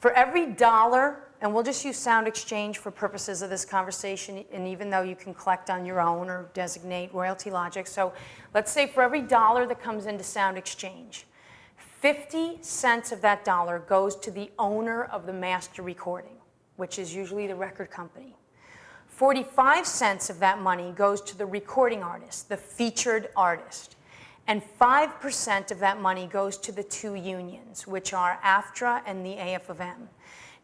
For every dollar, and we'll just use Sound Exchange for purposes of this conversation, and even though you can collect on your own or designate royalty logic. So let's say for every dollar that comes into Sound Exchange, 50 cents of that dollar goes to the owner of the master recording, which is usually the record company. 45 cents of that money goes to the recording artist, the featured artist. And 5% of that money goes to the two unions, which are AFTRA and the AF&M.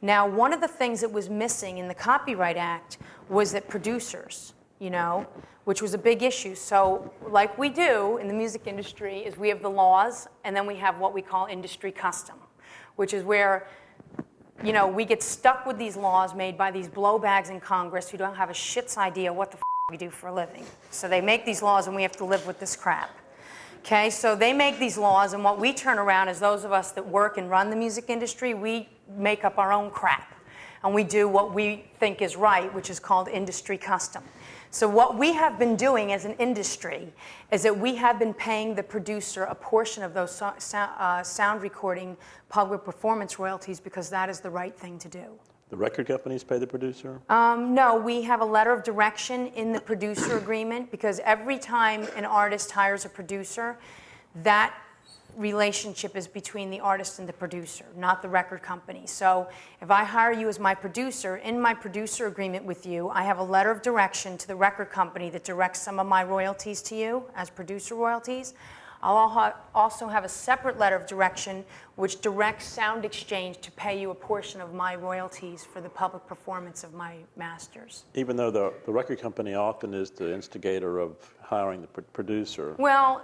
Now, one of the things that was missing in the Copyright Act was that producers, which was a big issue. So like we do in the music industry is we have the laws, and then we have what we call industry custom, which is where we get stuck with these laws made by these blowbags in Congress who don't have a shit's idea what the we do for a living. So they make these laws, and we have to live with this crap. Okay, so they make these laws, and what we turn around is those of us that work and run the music industry, we make up our own crap. And we do what we think is right, which is called industry custom. So what we have been doing as an industry is that we have been paying the producer a portion of those sound recording public performance royalties because that is the right thing to do. The record companies pay the producer? No, we have a letter of direction in the producer agreement because every time an artist hires a producer, that relationship is between the artist and the producer, not the record company. So if I hire you as my producer, in my producer agreement with you, I have a letter of direction to the record company that directs some of my royalties to you as producer royalties. I'll also have a separate letter of direction which directs Sound Exchange to pay you a portion of my royalties for the public performance of my masters. Even though the record company often is the instigator of hiring the producer. Well,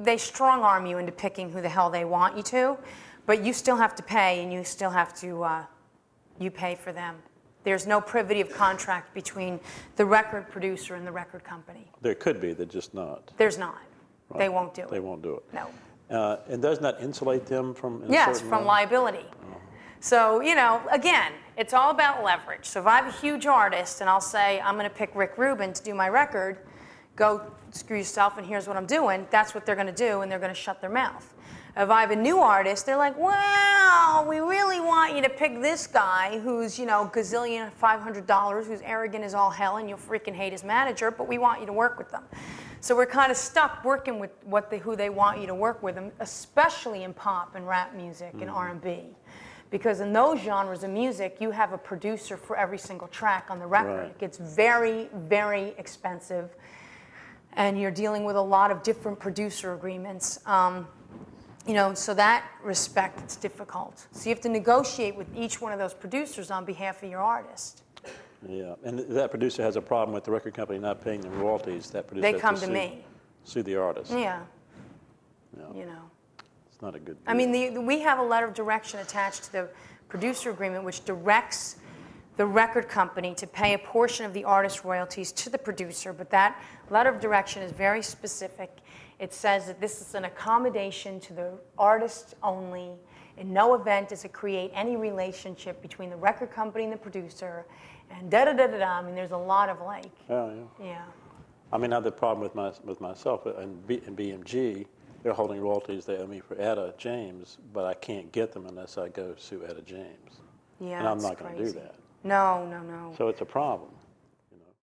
they strong-arm you into picking who the hell they want you to, but you still have to pay, and you still have to, you pay for them. There's no privity of contract between the record producer and the record company. There could be, they're just not. There's not. Right. They won't do it. They won't do it. No. And doesn't that insulate them from? Yes, from liability. Oh. So, again, it's all about leverage. So if I have a huge artist and I'll say, I'm going to pick Rick Rubin to do my record, go screw yourself and here's what I'm doing, that's what they're going to do, and they're going to shut their mouth. If I have a new artist, they're like, well, we really want you to pick this guy who's, gazillion $500, who's arrogant as all hell, and you'll freaking hate his manager, but we want you to work with them. So we're kind of stuck working with who they want you to work with, especially in pop and rap music and R&B. Because in those genres of music, you have a producer for every single track on the record. Right. It gets very, very expensive, and you're dealing with a lot of different producer agreements. So that respect, it's difficult. So you have to negotiate with each one of those producers on behalf of your artist. Yeah, and that producer has a problem with the record company not paying them royalties. That producer they come to me. Sue the artist. Yeah. It's not a good deal. I mean, we have a letter of direction attached to the producer agreement which directs the record company to pay a portion of the artist royalties to the producer, but that letter of direction is very specific. It says that this is an accommodation to the artist only. In no event does it create any relationship between the record company and the producer, and da-da-da-da-da. I mean, there's a lot of like. Yeah. I mean, I have the problem with myself and BMG. They're holding royalties they owe me for Etta James, but I can't get them unless I go sue Etta James. Yeah, and I'm not going to do that. No. So it's a problem.